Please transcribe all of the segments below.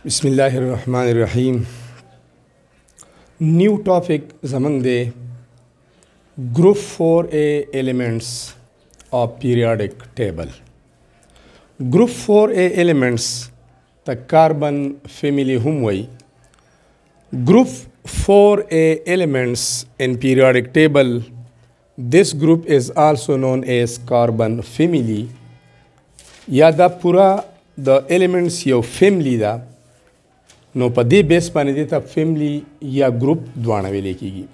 Bismillahirrahmanirrahim. New topic is among the group 4A elements of periodic table. Group 4A elements the carbon family humway. Group 4A elements in periodic table. This group is also known as carbon family. Yada pura the elements your family da. No pa de base pani deta family या group द्वाना वेले कीगी.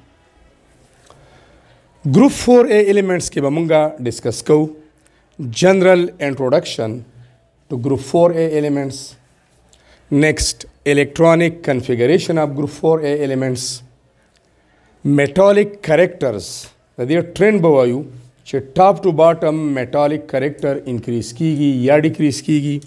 Group 4A elements के बमुंगा discuss को. General introduction to group 4A elements. Next, electronic configuration of group 4A elements. Metallic characters. That trend बवायु चे top to bottom metallic character increase कीगी या decrease कीगी.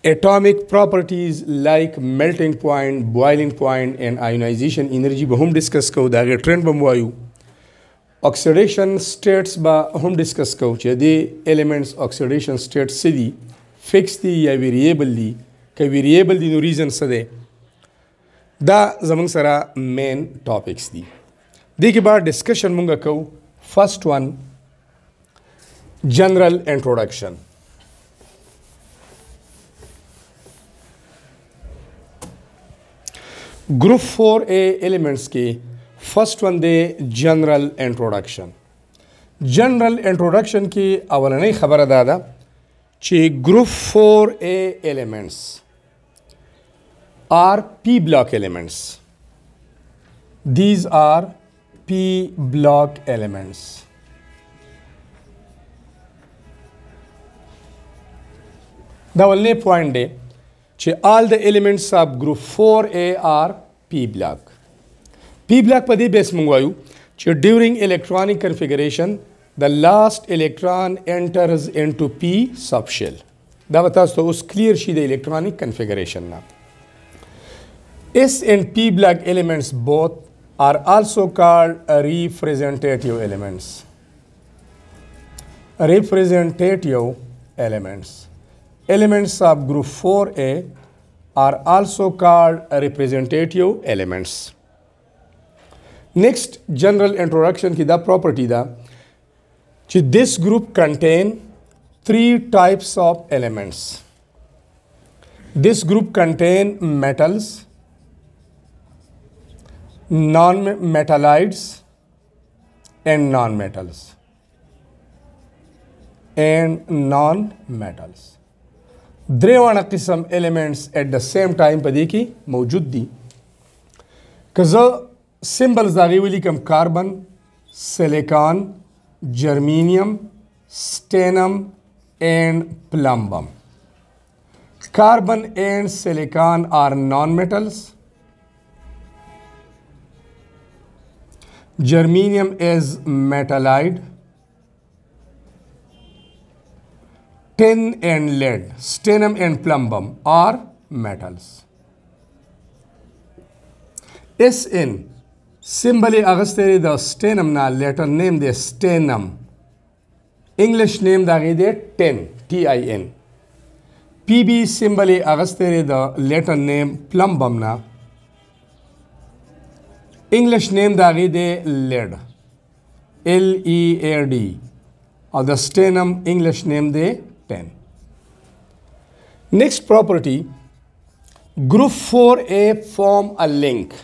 Atomic properties like melting point, boiling point, and ionization energy ba hum discuss ko da trend bamwayu. Oxidation states ba hum discuss ko che the elements oxidation states sidi fixed ya variable di ka variable di no reason sade da zamang sara main topics di. Deke ba discussion munga ko. First one, general introduction. Group 4A elements की first one दे general introduction. General introduction की अवलनी खबर दादा ची group 4A elements are P block elements. These are P block elements. The only point de all the elements of group 4A are P block. P block padi base mungwayu during electronic configuration the last electron enters into P subshell. Da batas to us clear she the electronic configuration na. S and P block elements both are also called representative elements. Representative elements. Elements of group 4A are also called representative elements. Next, general introduction ki the property da. This group contain three types of elements. This group contain metals, non-metallides, and non-metals. द्रेवाना किस्म elements at the same time पदी की मौजूद दी. कज़ो symbols दागी वाली कम carbon, silicon, germanium, stannum, and plumbum. Carbon and silicon are non-metals. Germanium is metallide. Tin and lead, stannum and plumbum are metals. SN, symbol agasteri the stannum na letter name the stannum. English name da gide tin, T-I-N. PB symbol agasteri the letter name plumbum na. English name da gide lead, L-E-A-D. Or the stannum English name de 10. Next property, group 4A form a link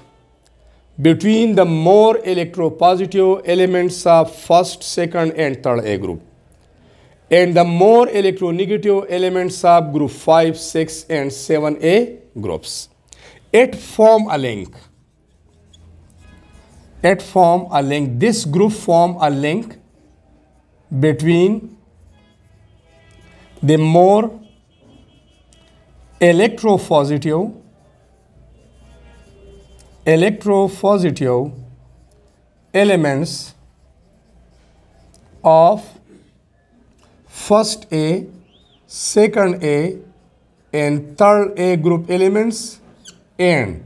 between the more electropositive elements of first, second, and third A group and the more electronegative elements of group 5, 6, and 7A groups. It form a link. This group form a link between the more electropositive elements of first A, second A, and third A group elements and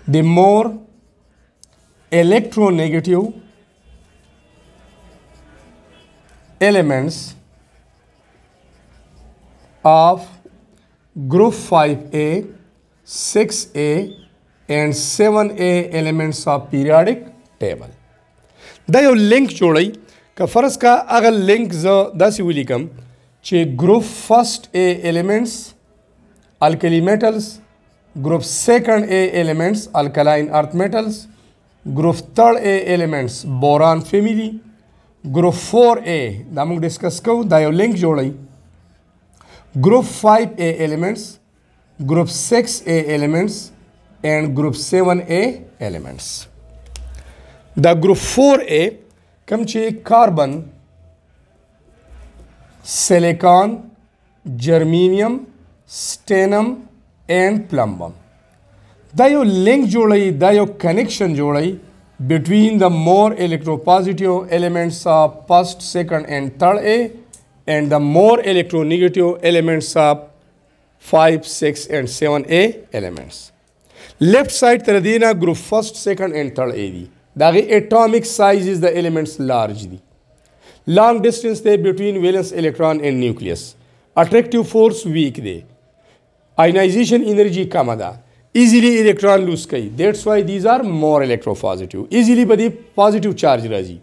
the more electronegative elements of group 5a, 6a and 7a elements of periodic table. دا یو لینک جوړی که فرض کا اگر لینک ز داسې ولیکم چې group first a elements alkali metals, group second a elements alkaline earth metals, group third a elements boron family, group 4a دا موږ ډسکس کوو. دا یو لینک جوړی group 5a elements, group 6a elements and group 7a elements. دا group 4a کم چې کاربن، سیلیکان، جرمینیم، سټینم and plumbum. دا یو لینک جوړی، دا یو کنیکشن جوړی between the more electropositive elements of first, second and third A and the more electronegative elements of 5, 6 and 7A elements. Left side تردینا group first, second and third A دی. داغی atomic size is the elements large دی. Long distance they between valence electron and nucleus. Attractive force weak دی. Ionization energy کم ده. Easily electron lose کئی. That's why these are more electropositive. Easily بدی positive charge راځي.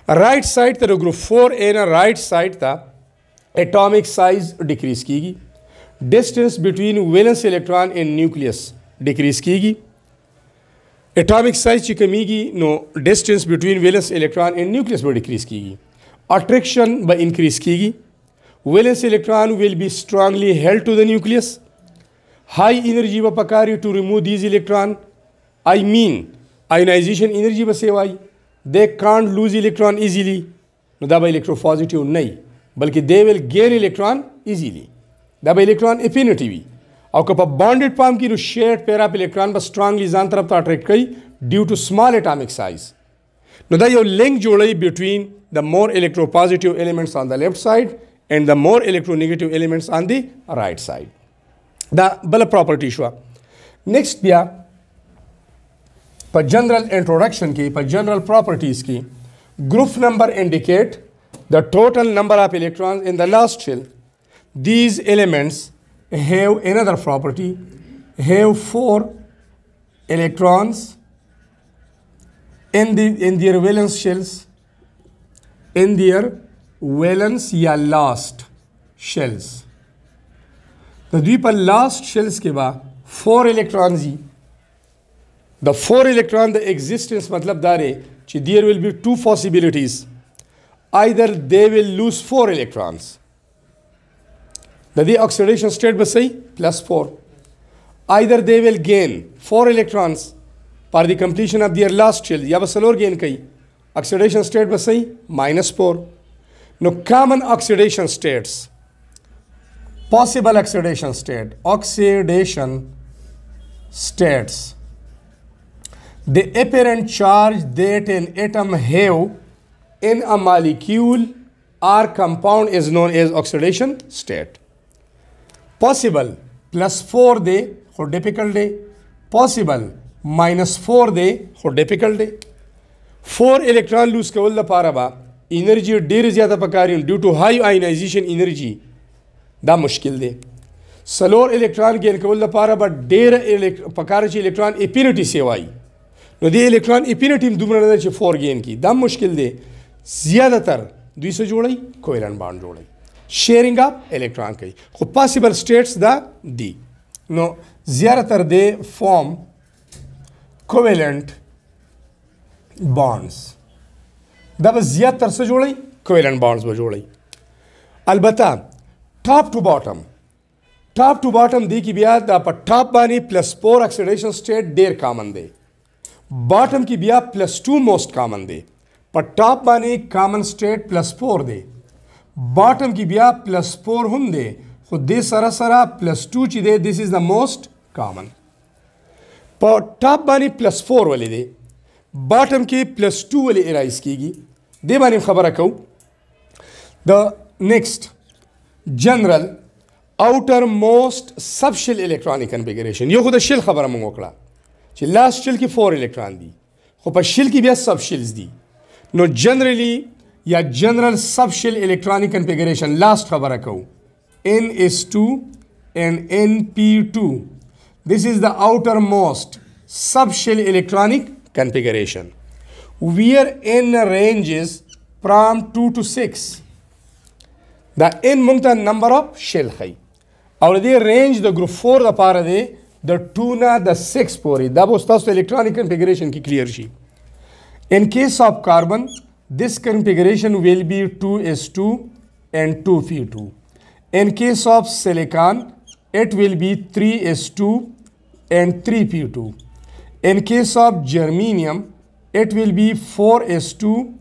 Right side تر group 4A نا right side تا atomic size decrease کیگی. Distance between valence electron and nucleus decrease کیگی. Atomic size چې کمیگی نو distance between valence electron and nucleus به decrease کیگی. Attraction به increase کیگی. Valence electron will be strongly held to the nucleus. High energy به پکاری to remove these electron. I mean ionization energy به سیوائی. They can't lose electron easily. نو دا به electropositive نہیں بلکہ they will gain electron easily. دا به electron affinity وی. او که په bonded form کی نو shared pair of electron به strongly ځان طرف ته attract کئی due to small atomic size. نو دا یو link جوړی between the more electropositive elements on the left side and the more electronegative elements on the right side. دا بل property شو. Next بیا په general introduction کی په general properties کی group number indicate the total number of electrons in the last shell. These elements have another property, have 4 electrons in their valence shells, in their valence या last shells. The دوی په last shells के बाद 4 electrons ही. The 4 electron the existence मतलब दारे कि there will be 2 possibilities. Either they will lose 4 electrons. The oxidation state बस सही +4. Either they will gain 4 electrons for the completion of their last shell या बस और gain कई. Oxidation state बस सही -4. Now common oxidation states. Possible oxidation state. Oxidation states. The apparent charge that an atom have in a molecule or compound is known as oxidation state. Possible +4 दे हो difficult day. Possible -4 दे हो difficult day. 4 electron lose कवल द पारा बा energy ढेर ज़्यादा पकारियन due to high ionization energy दा मुश्किल दे. सलोर electron गेन कवल द पारा बा ढेर पकारिच electron affinity sevai. نو دی electron affinity دومره نه چې 4 gain کی دا مشکل دی. زیادتر دوی څه جوړي covalent bond جوړي. sharing of electron کوي. خو possible states دا دی. نو زیاتر دی form covalent bonds. دا به زیاتر څه جوړي covalent bonds به جوړي. البته top to bottom دی کی بیا دا په top باندې +4 oxidation state ډیر common دی. Bottom की बिया +2 most common दे. पर top बाने common state +4 दे. Bottom की बिया +4 हम दे. खुद दे सरा +2 ची दे. This is the most common. पर top बाने +4 वाले दे. Bottom की +2 वाले erase कीगी. दे बाने खबर रखो. The next general outermost subshell electronic configuration. यो खुद shell खबर हम मोकला. چې لاست شل کې 4 electron دي خو په شل کې بیا sub shells دي. نو generally یا general sub shell electronic configuration last خبره کوو NS2 and NP2. This is the outermost subshell electronic configuration, where N ranges from 2 to 6. The N مونږ number of shell خي او دې range د group 4 لپاره دی د 2 نه د 6 پورې. دا به تاسو electronic configuration کې clear شي. In case of carbon, this configuration will be 2s2 and 2p2. In case of silicon, it will be 3s2 and 3p2. In case of germanium, it will be 4s2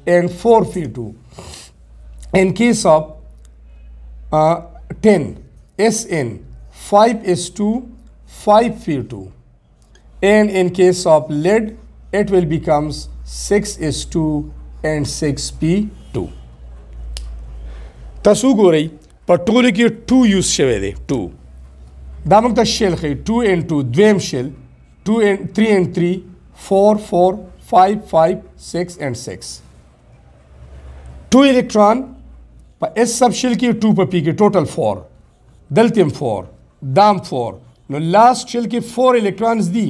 and 4p2. In case of tin, SN, 5s2, 5p2. And in case of lead, it will becomes 6s2 and 6p2. تاسو ګورئ په ټولو کې 2 یوز شوی دی 2. دا موږ ته شیل ښیي 2 and 2 دویم شیل 2 and 3 and 3 4 4 5 5 6 and 6. 2 electron په S sub shell کې 2 په P کې total 4. دلته 4 دام 4 نو last shell کې 4 electrons دي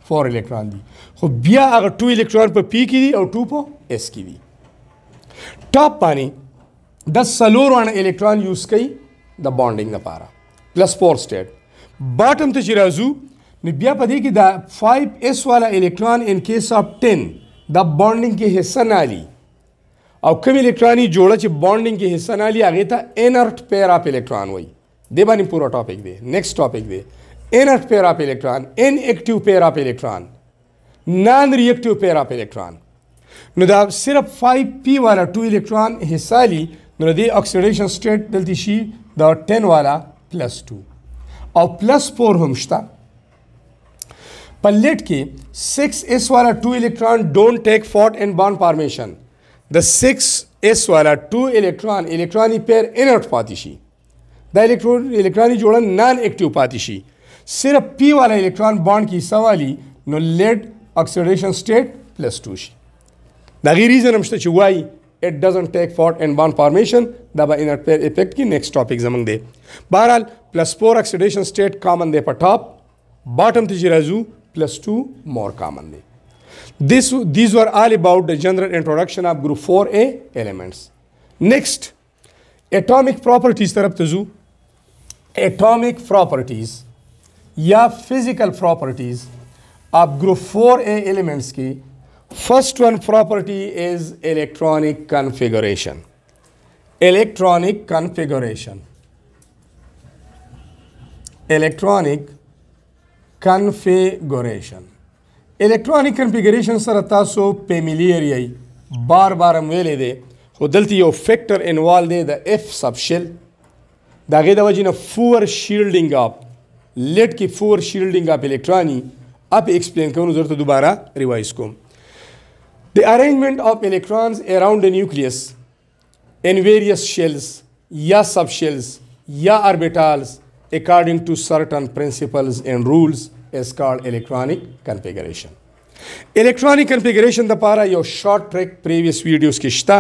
4 electron دي خو بیا هغه 2 electron په P کې دي او 2 په S کې دي. ټاپ باندې د څلور electron use کوي د bonding لپاره plus 4 state. باټم ته چې راځو نو بیا په دې کې د 5s والا electron in case of 10 د bonding کې حصہ نه لي او کوم electron یې جوړه چې bonding کې حصہ نه لي هغه ته inert pair of electron وایي. دې باندې پورا ټاپک دی. next topic دی inert pair of electron, inactive pair of electron, non-reactive pair of electron. نو دا صرف 5p والا 2 electron حصہ لي نو د oxidation state دلته شي د 10 والا plus 2 او plus 4 هم شته. په لیډ کې 6s والا 2 electron don't take fort and bond formation. د 6s والا 2 electron pair inert پاتې شي. دا electron جوړه non active پاتې شي. صرف p والا electron bond کې سوالي نو lead oxidation state plus 2 شي. دا غیر reason هم شته چې وایي it doesn't take fort and bond formation. دا به inert pair effect کې next topic زمونږ دی. بهرحال plus 4 oxidation state common دی په top. bottom ته چې راځو plus 2 more common دی. These were all about the general introduction of group 4A elements. Next, atomic properties طرف ته ځو. Atomic properties या physical properties of group 4A elements की first one property is electronic configuration. Electronic configuration. Electronic configuration. Electronic configuration سره تاسو familiar یی بار بار ویلې دی خو دلته یو فیکټر انوالو دی د F sub shell. د هغې د وجې نه فور شیلډینګ اپ لیډ کې فور شیلډینګ اپ الیکټراني اپ ایکسپلین کوم زه ورته دوباره ریوایز کوم. The arrangement of electrons around the nucleus in various shells या subshells या orbitals according to certain principles and rules is called electronic configuration. Electronic configuration دپاره یو short trick previous videos کې شته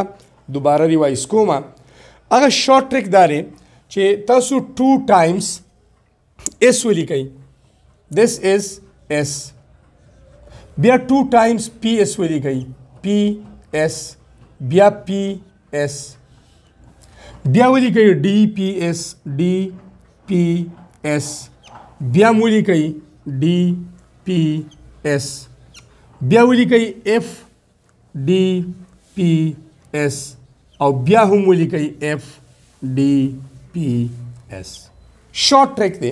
دوباره ریوایز کوم. هغه short trick دا دی چې تاسو 2 times S ولیکئ. This is S. بیا 2 times PS ولیکئ. PS بیا PS بیا ولیکئ DPS DPS بیا ولیکئ DPS بیا ولیکئ FDPS او بیا هم ولیکئ FDPS. short trick دی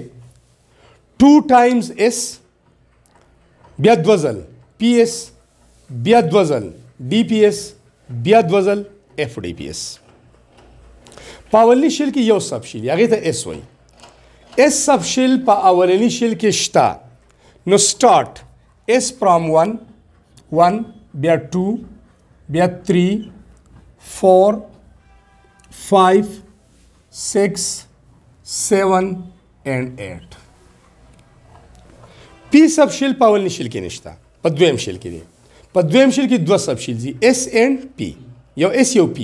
2 times S بیا دوزل PS بیا دوزل DPS بیا دوزل FDPS. په اولني شیل کې یو سب شیل هغې ته S وایي. S سب شیل په اولني شیل کې شته نو start S from 1 بیا 2 بیا 3 4 5 6 7 and 8. P sub shell په اولني شیل کې نشته په دویم شیل کې دی. په دویم شیل کې دوه سب شیل دي S and P. یو S یو P.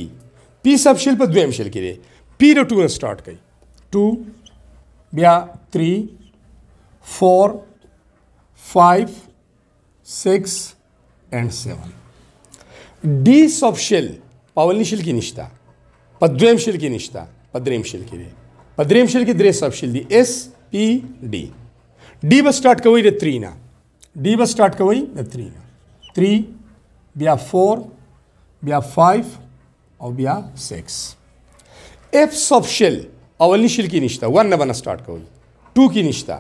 P sub shell په دویم شیل کې دی. P له 2 نه سٹارټ کوي 2 بیا 3 4 5 6 and 7 डी سب شل په اولني شل کې نشته په دویم شل کې نشته په دریم شل کې دی په دریم شل کې درې سب شل دي اس پی ډي डी به سٹارټ کوي د 3 نه डी به سٹارټ کوي د 3 نه 3 بیا 4 بیا 5 او بیا 6 اف سب شل اولني شل کې نشته 1 نه بنا سٹارټ کوي 2 کې نشته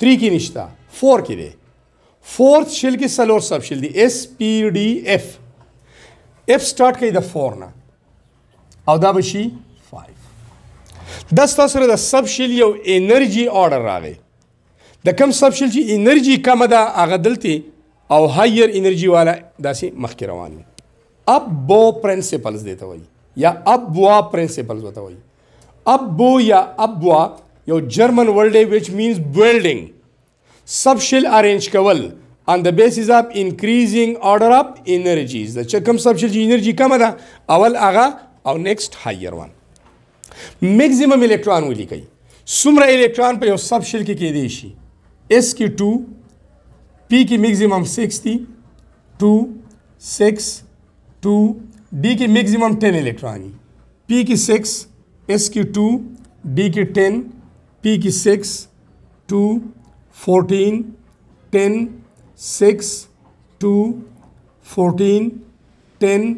3 کې نشته 4 کې دی فورث شل کې سلور سب شل دي اس پی ډي اف اف سٹارټ کوي د 4 نه او دا بشي 5 د سره د سب شل یو انرژي آرډر راغی د کم سب شل چې انرژي کم ده هغه دلته او هایر انرژي والا داسې مخکې روان دي ابو پرنسپلز دیته وایي یا ابوا پرنسپلز وته وایي ابو یا ابوا یو جرمن ورډ دی which means building sub shell arrange کول on the basis of increasing order of energies the کوم sub shell energy کم ده اول هغه او next higher one maximum electron ولیکي څومره electron په یو sub shell کې کېدی شي s کې 2 p کې maximum 6 دي 2 6 2 d کې maximum 10 electron p کې 6 s کې 2 d کې 10 p کې 6 2 14 10 6 2 14 10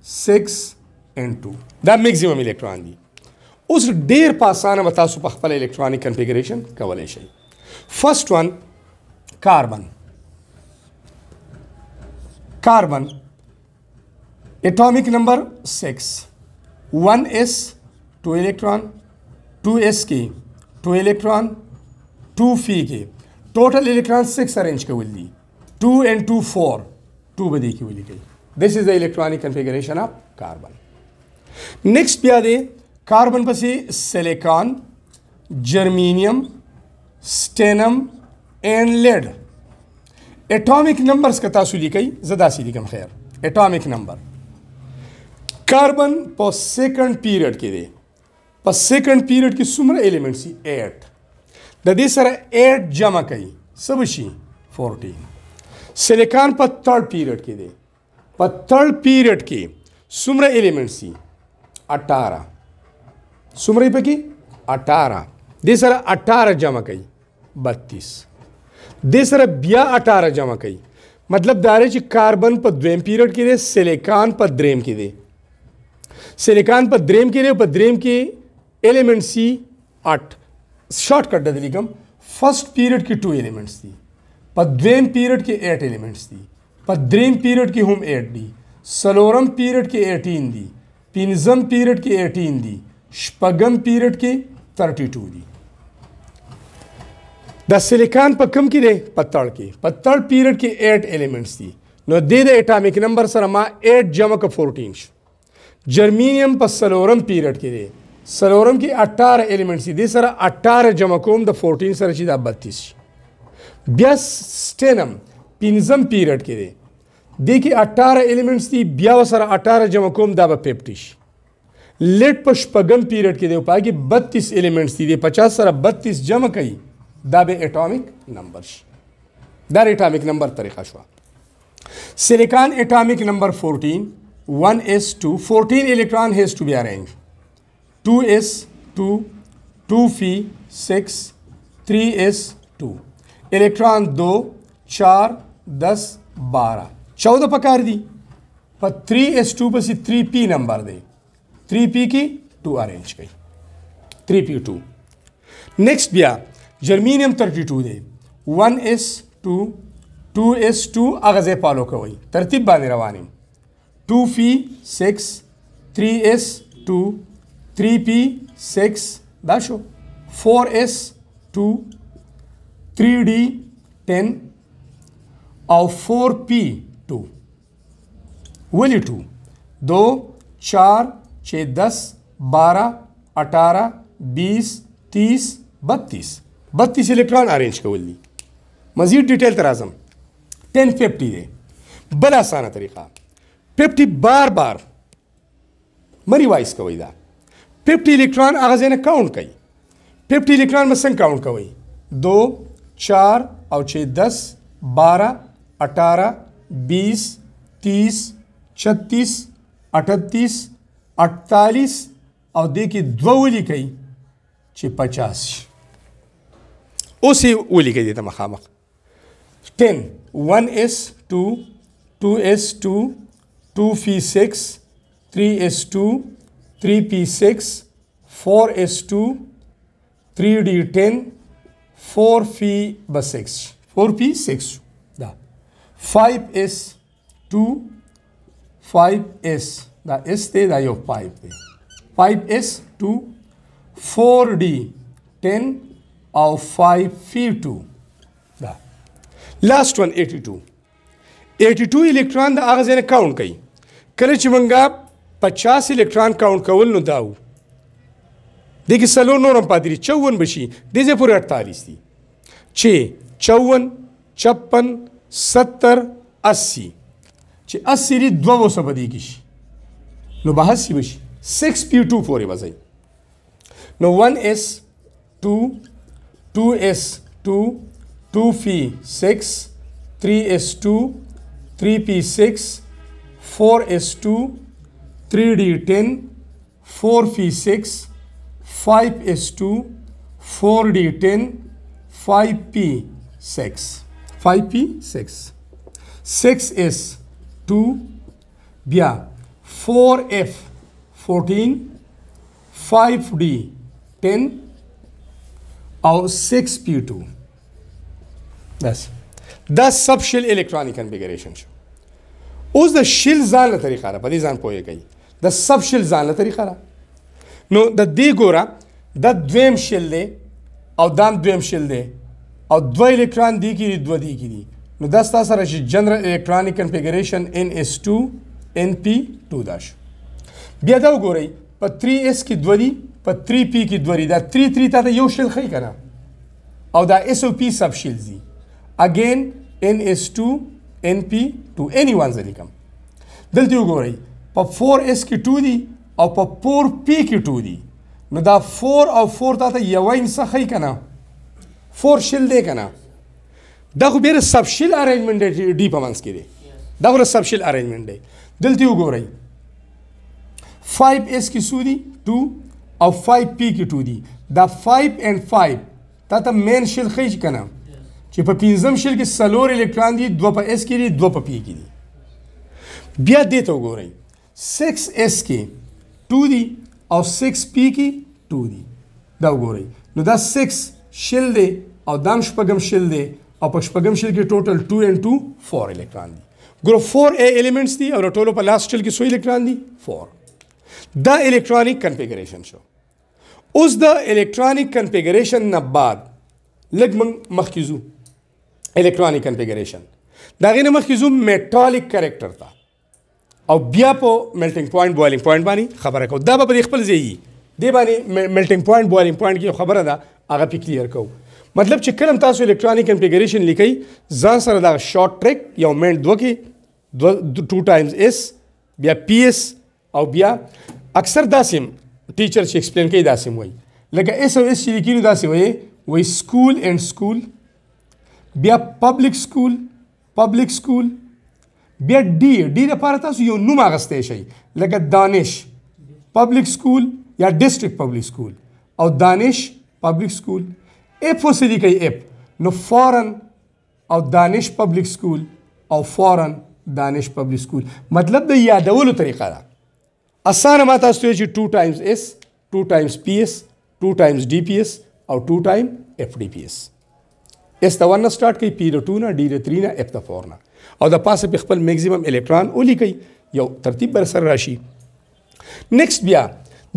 6 and 2 دا میکزیمم الکترون دي اوس ډیر په اسانه به تاسو په خپل الکترونیک کنفیګریشن کولی شئ فرست ون کاربن atomic number 6 1s 2 electron 2s کې 2 electron 2 फी के total electron 6 arrange कवल दी 2 and 2 4 2 बदी की वली गई this is the electronic configuration of carbon next पिया दे कार्बन पसी silicon germanium stannum and lead atomic numbers का तासुली कई ज़दा सी लिखम खैर एटॉमिक नंबर कार्बन पर सेकंड पीरियड के दे पर सेकंड पीरियड की सुमर एलिमेंट सी 8 د دې سره 8 جمع کوي څه بشي 14 سیلیکان په تھرڈ پیریډ کې دی په تھرڈ پیریډ کې څومره ایلیمنټس دي 18 څومره پکې 18 دې سره 18 جمع کوي 32 دې سره بیا 18 جمع کوي مطلب دا دی چې کاربن په دویم پیریډ کې دی سیلیکان په دریم کې دی سیلیکان په دریم کې دی په دریم کې ایلیمنټس دي 8 शॉर्ट कट दे लिखम फर्स्ट पीरियड की 2 एलिमेंट्स थी पर द्वेम पीरियड के 8 एलिमेंट्स थी पर द्वेम पीरियड की हम 8 दी सलोरम पीरियड के 18 दी पिंजम पीरियड के 18 दी शपगम पीरियड के 32 दी द सिलिकॉन पर कम की दे पत्तड़ पीरियड के 8 एलिमेंट्स थी नो दे दे एटॉमिक नंबर सर मा 8 जमा का 14 जर्मेनियम पर सलोरम पीरियड के दे सलोरम की 18 एलिमेंट्स दे सर 18 जमा कोम द 14 सर ची दा 32 बया स्टेनम पिंजम पीरियड के दे देखिए 18 एलिमेंट्स थी बया सर 18 जमा कोम दा 50 लेट पशपगम पीरियड के दे पा कि 32 एलिमेंट्स थी दे 50 सर 32 जमा कई दा बे एटॉमिक नंबर दा एटॉमिक नंबर तरीका शवा सिलिकॉन एटॉमिक नंबर 14 1s2 14 electron has to be arranged 2s2 2 fee 6 3s2 electron 2 4 10 12 14 पकार दी पर 3s2 पर 3p नंबर दे 3p की 2 अरेंज कई 3p2 नेक्स्ट बिया जर्मेनियम 32 दे 1s2 2s2 अगजे पालो का वही तरतीब बांधे रवानी 2 फी 6 3s2 3p6 daisho 4s2 3d 10 और 4p2 वली 2 2 4 6 10 12 18 20 30 32 इलेक्ट्रॉन अरेंज कर ली मजीद डिटेल तराजम 1050 दे बड़ा आसान तरीका 50 बार बार मरी वाइस का वहीदा 50 इलेक्ट्रॉन आगाजे ने काउंट कई 50 इलेक्ट्रॉन में संग काउंट कोई 2 4 और 6 10 12 18 20 30 36 38 48 और देखिए 2 वली कई 50 उसी वली कई देता मखामक 10 1s2 2s2 2p6 3s2 3p6 4s2 3d10 4p6 4p6 da 5s2 5s da s te da yo 5 te 5s2 4d10 और 5p2 da last one 82 electron the आगज ने काउंट कई कल चिमंगा 50 इलेक्ट्रॉन काउंट कवल नो दाऊ देखिए सलो नोरम पादरी 54 बशी देजे पूरे 48 थी 6 54 56 70 80 80 री 2 वो सब दी किश नो 82 बशी 6p2 4 बजाई no 1s2 2s2 2p6 3s2 3p6 4s2 3d10 4p6 5s2 4d10 5p6 5p6 6s2 बिया 4f 14 5d10 और 6p2 बस 10 subshell electronic configuration show उस द शेल जान तरीका रहा पदी जान पोए गई द सब शेल जान तरीका रहा नो द दे गोरा द द्वेम शेल दे और दाम द्वेम शेल दे और 2 इलेक्ट्रॉन दी की 2 दी की दी नो 10 तासर general electronic configuration NS2 NP2 दाश बियादा गोरई पर 3s की 2 दी पर 3p की 2 दी दा 3 ता यो शेल खई कना और दा SOP सब शेल दी again NS2 NP2 anyone zalikum दलती हो गई पर 4s की 2 दी और पर 4p की 2 दी नो दा 4 और 4 ता यवाइन सा खई कना 4 शेल दे कना दा को बेरे सब शेल अरेंजमेंट दे डी पमंस के दे दा को सब शेल अरेंजमेंट दे दलती हो गई 5s की 2 दी 2 और 5p की 2 दी दा 5 and 5 ता मेन शेल खई कना چې په پنځم شل کې سلور الکترون دي 2 په اس کې دي 2 په پی کې دي بیا دې ته وګورئ 6s کې 2 دي او 6p کې 2 دي دا وګورئ نو دا 6 شل دی او دام شپږم شل دی او په شپږم شل کې ټوټل 2 and 2 4 الکترون دي ګروپ 4a elements دي او ټولو په لاست شل کې سو الکترون دي 4 دا الکترونیک کنفیګریشن شو اوس د الکترونیک کنفیګریشن نه بعد لګ مخکې electronic configuration दागे मखिजू मेटालिक कैरेक्टर था और बिया पो मेल्टिंग पॉइंट बॉइलिंग पॉइंट बानी खबर को दा पर खपल जेई दे बानी मेल्टिंग पॉइंट बॉइलिंग पॉइंट की खबर दा आगे पे क्लियर को मतलब चिकलम तासो इलेक्ट्रॉनिक कन्फिगरेशन लिखई जान सर दा शॉर्ट ट्रैक या मेंट 2 की 2 टाइम्स s बिया ps और बिया अक्सर दासिम टीचर से एक्सप्लेन कई दासिम वही लगा s और s लिखी दासिम वही स्कूल एंड स्कूल बिया पब्लिक स्कूल बिया डी लपاره تاسو یو نوم اغسته شي لکه دانش پبلک سکول یا ډیسټریکټ پبلک سکول او دانش پبلک سکول اف وسلی کوي اف نو فورن او دانش پبلک سکول او فورن دانش پبلک سکول مطلب د یادولو طریقه ده اسانه ما تاسو ته 2 ټایمز اس 2 ټایمز ps 2 ټایمز dps او 2 ټایم fdps اس ته ونه سٹارټ کوي پی د 2 نه डी د 3 نه اف د 4 نه او د پاسه په خپل میکسیمم الکترون اولی کوي یو ترتیب بر سر راشي نیکست بیا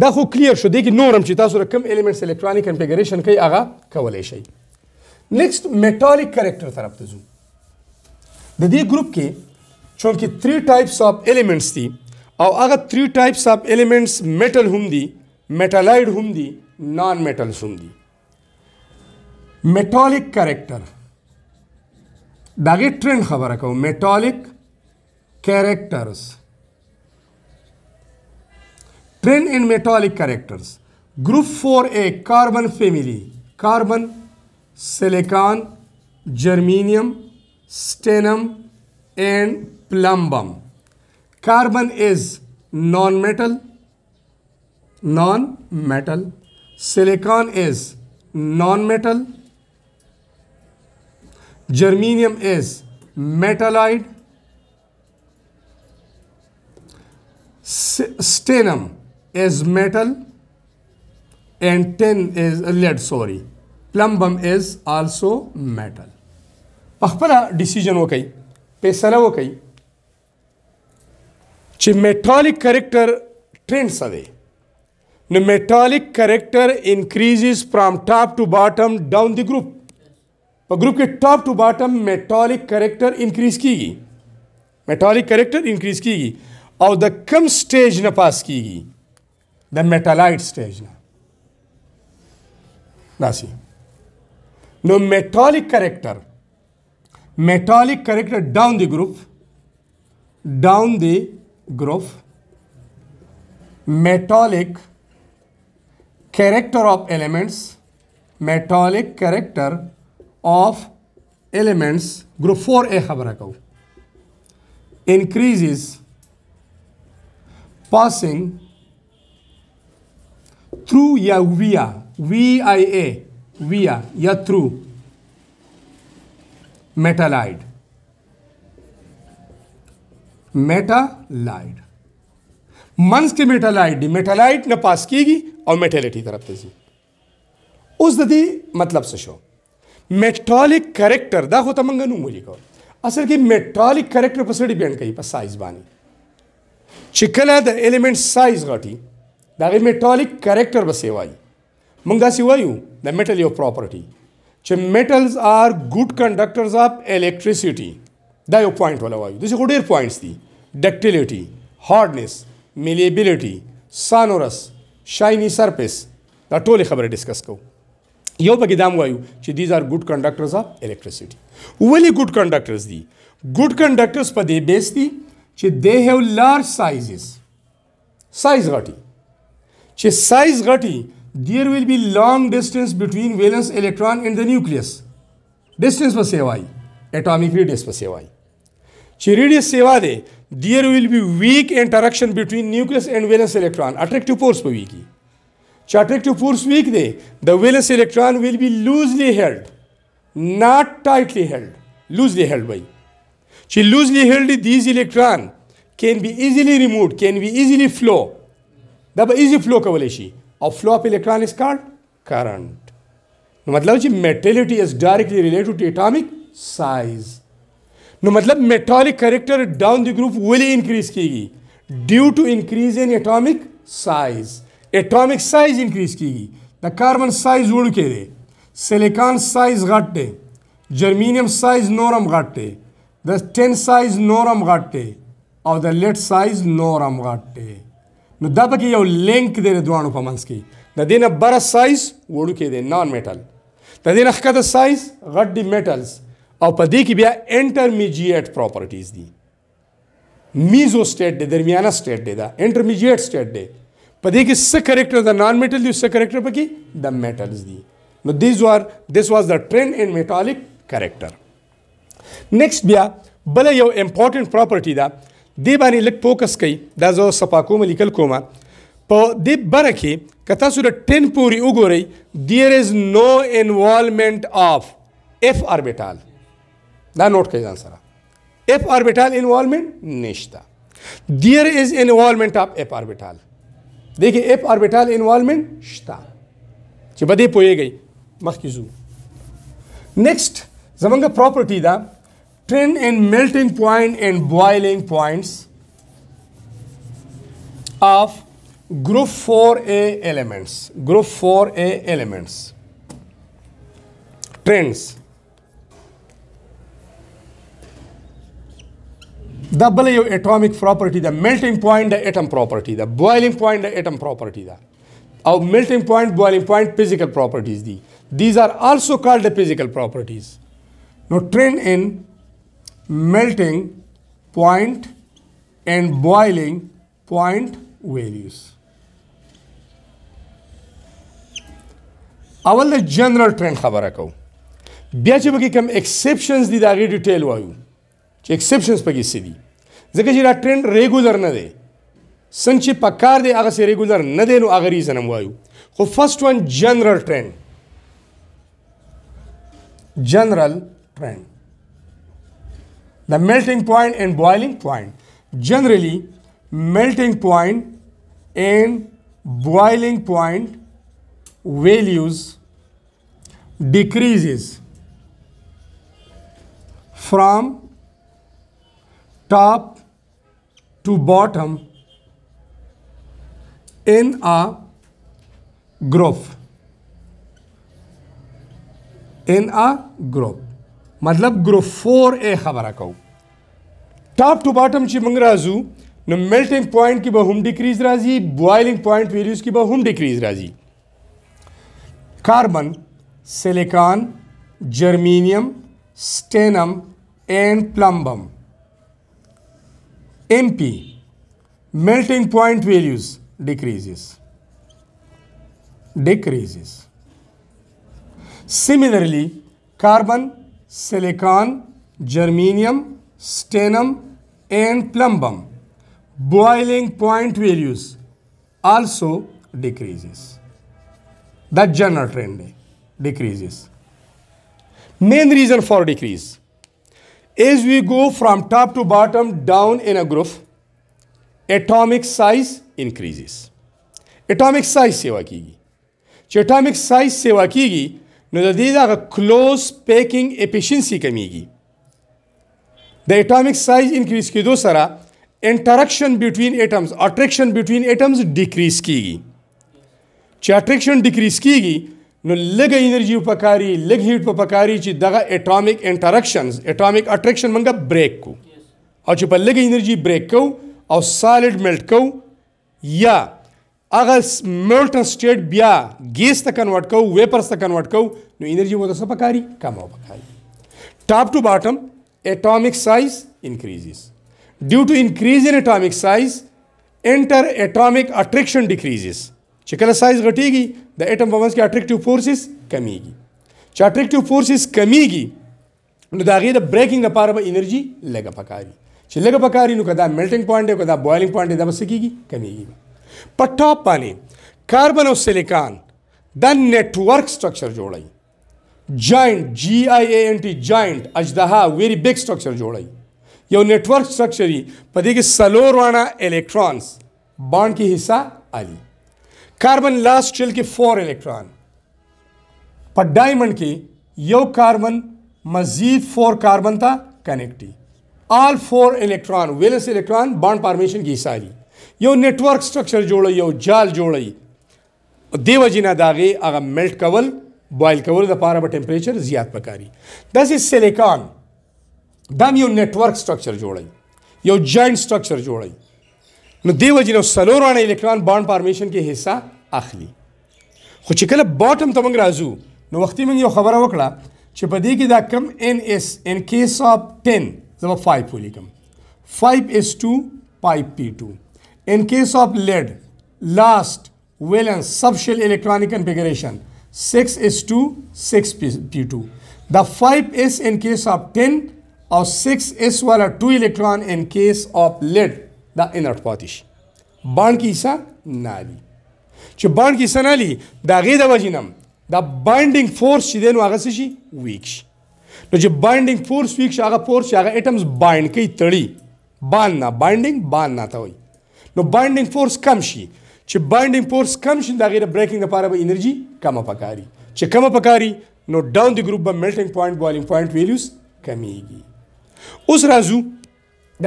دا خو کلیر شو دی کې نورم چې تاسو رقم الیمنټس الکترونیک کنفیګریشن کوي هغه کولای شي نیکست میټالیک کریکټر طرف ته ځو د دې ګروپ کې چونکه 3 ټایپس اف الیمنټس دي او هغه 3 ټایپس اف الیمنټس میټل هم دي میټالایډ هم دي نان میټلز هم دي metallic character داغه ټرند خبره کوم metallic characters trend in metallic characters Group 4A carbon family. Carbon, silicon, germanium, stannum, and plumbum. Carbon is non-metal. Non-metal. Silicon is non-metal. Germanium is metalloid. Stannum is metal. And tin is lead, sorry. Plumbum is also metal. Pahpala decision okay. Pesala okay. Che metallic character trends away. The metallic character increases from top to bottom down the group. पर group के top to bottom metallic character increase कीगी, metallic character increase कीगी और द कम स्टेज न पास कीगी, द मेटालाइट स्टेज ना नासी नो metallic character down the group metallic character of elements group 4A खबर को increases passing through या via या through metalloid मंस के मेटालाइट न पास कीगी और मेटेलिटी तरफ तेजी उस ददी मतलब से शो मेटालिक कैरेक्टर दा होता मंगनू मुली को असल की मेटालिक कैरेक्टर पर से डिपेंड कई पर साइज बानी चिकला द एलिमेंट साइज घटी दागे मेटालिक कैरेक्टर बसेवाई मंगा सिवायु द मेटल ऑफ प्रॉपर्टी चे metals are good conductors of electricity दा यो पॉइंट वाला वायु दिस गुड पॉइंट्स दी ductility hardness malleability, sonorous, shiny surface. Da tole khabar discuss ko. Yo pa gidam wayu che these are good conductors of electricity. Really good conductors di. Good conductors pa de base di che they have large sizes. Size gati. Che size gati there will be long distance between valence electron and the nucleus. Distance pa sevai. Atomic radius pa sevai. Che radius seva de there will be weak interaction between nucleus and valence electron. Attractive force per weak. Attractive force weak de the valence electron will be loosely held, not tightly held. Loosely held by. Loosely held these electron can be easily removed, can be easily flow. The easy flow kavaleshi. A flow of electron is called current. No matlab metallicity is directly related to atomic size. No मतलब metallic character down the group will increase कीगी due to increase in atomic size. Atomic size increase कीगी. The carbon size वोड़ के दे, silicon size घटते, germanium size नोरम घटते, the tin size नोरम घटते, और the lead size नोरम घटते. No दब की यो link दे दुआनु पमंस की. The देना बड़ा size वोड़ के दे non-metal. The देना खकता size घट दी metals. और पदी की बिया इंटरमीडिएट प्रॉपर्टीज दी मीजो स्टेट दे दरमियाना स्टेट दे दा इंटरमीडिएट स्टेट दे पदी की स कैरेक्टर द नॉन मेटल दी स कैरेक्टर पर की द मेटल्स दी no this was the trend in metallic character next बिया बले यो इंपॉर्टेंट प्रॉपर्टी दा दे बानी लक फोकस कई दा जो सपाको में लिखल कोमा प दे बरके कथा सुर 10 पूरी उगोरई there is no involvement of f orbital दा नोट कई आंसर f ऑर्बिटल इन्वॉल्वमेंट निश्ता there is involvement of f orbital देखिए f ऑर्बिटल इन्वॉल्वमेंट श्ता चे बदे पोए गई मखकिजू नेक्स्ट जमंगा प्रॉपर्टी दा trend in melting point and boiling points of group 4A elements trends the bale atomic property, the melting point, the atom property, the boiling point, the atom property. Our melting point, boiling point, physical properties. These are also called the physical properties. Now, trend in melting point and boiling point values. اول د جنرال ټرند خبره کوو بیا چې پکې کوم ایکسپشنز دي د هغې ډیټیل وایو چې ایکسپشنز پکې څه دي ځکه چې دا ټرند ریګولر نه دی څنګه چې په کار دی هغسې ریګولر نه دی نو هغه ریزن هم وایو خو فرست ون جنرال ټرند general trend. The melting point and boiling point. Generally, melting point and boiling point values decreases from top to bottom in a group. In a group. मतलब group 4A خبره کو top to bottom چې موږ راځو نو melting point کې به هم decrease راځي boiling point values کې به هم decrease راځي carbon silicon germanium stannum and plumbum MP melting point values decreases Similarly, carbon, silicon, germanium, stannum, and plumbum boiling point values also decreases. That general trend decreases. Main reason for decrease. As we go from top to bottom down in a group, atomic size increases. Atomic size सेवा कीगी. چې atomic size सेवा कीगी نو د دې دغه کلوز پیکینګ ایفیشنسي کمیږي د اټامیک سایز انکریز کېدو سره انټراکشن بټوین ایټمز اټریکشن بټوین ایټمز ډیکریز کیږي چې اټریکشن ډیکریز کیږي نو لږه انرژي په پکاري لږ هیټ په پکاري چې دغه اټامیک انټراکشنز اټامیک اټریکشن موږ بریک کو او چې په لږه انرژي بریک کو او سالډ میلټ کو یا اگر molten state بیا ګیس ته کنورټ کو ویپرز ته کنورټ کو نو انرژي وته څه پکاري کم او پکاري top to bottom atomic size increases due to increase in atomic size interatomic attraction decreases چې کله سایز غټیږي د اټم په منځ کې اټریکټیو فورسز کمیږي چې اټریکټیو فورسز کمیږي نو د هغې د بریکینګ لپاره به انرژي لږه پکاري چې لږه پکاري نو که دا میلټینګ پوینټ دی که دا بوایلینګ پوینټ دی دا به څه کېږي کمیږي په ټاپ باندې کاربن او سیلیکان دا نیټورک سټرکچر جوړوي جاینټ GIANT جاینټ اجدها ویری بگ سټرکچر جوړوي یو نیټورک سټرکچر یي په دې کې څلور وانه الکترونز بانډ کې حصہ علي کاربن لاست شیل کې 4 الکترون په ډایمنډ کې یو کاربن مزید 4 کاربن ته کنیکټي آل 4 الکترون ویلنس الکترون بانډ فارمیشن کې حصہ علي یو نیټورک سټرکچر جوړوي یو جال جوړوي دیو جنا داغه هغه میلټ کول بوایل کول د پاره به ټمپریچر زیات پکاري داسې سیلیکان دا یو نیټورک سټرکچر جوړوي یو جاینټ سټرکچر جوړوي نو دیو جنا سلورانه الکترون بانډ فارمیشن کې حصہ اخلي خو چې کله باټم ته موږ راځو نو وختي موږ یو خبره وکړه چې په دې کې دا کم NS in case of 10 زما 5 ولیکم 5s2 5p2 In case of lead, last valence subshell electronic configuration 6s2 6p2. The 5s in case of 10 or 6s wala 2 electron in case of lead the inert partish. Bond ki isa nali. Che bond ki isa nali da ghe da wajinam the binding force chi denu aga se shi weak shi. No che binding force weak shi aga force aga atoms bind ki tadi band na binding band na ta hoy. نو بایندینګ فورس کم شي چې بایندینګ فورس کم شي د هغې د بریکینګ لپاره به انرژي کمه پکاري چې کمه پکاري نو ډاون د ګروپ به میلټینګ پوینټ بوایلینګ پوینټ ویلیوز کمیږي اوس راځو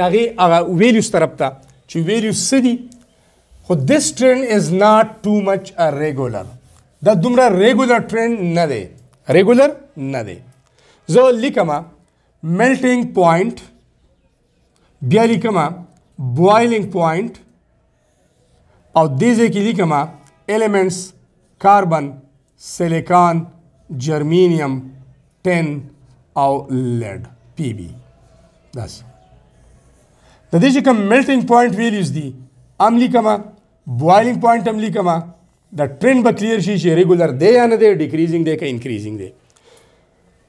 د هغې هغه ویلیوز طرف ته چې ویلیوز څه دي خو دس ټرینډ از ناٹ ټو مچ ریګولر دا دومره ریګولر ټرینډ نه دی ریګولر نه دی زه لیکمه میلټینګ پوینټ بیا لیکمه بوایلینګ پوینټ او دې ځای کې لیکمه ایلیمنټس کاربن سیلیکان جرمینیم ټین او لیډ PB داسې د دې چې کوم میلټینګ پوینټ ویلیوز دي هم لیکمه بوایلینګ پوینټ هم لیکمه دا ټرند به کلیر شي چې ریګولر دی یا نه دی، ډیکریزینګ دی که انکریزینګ دی.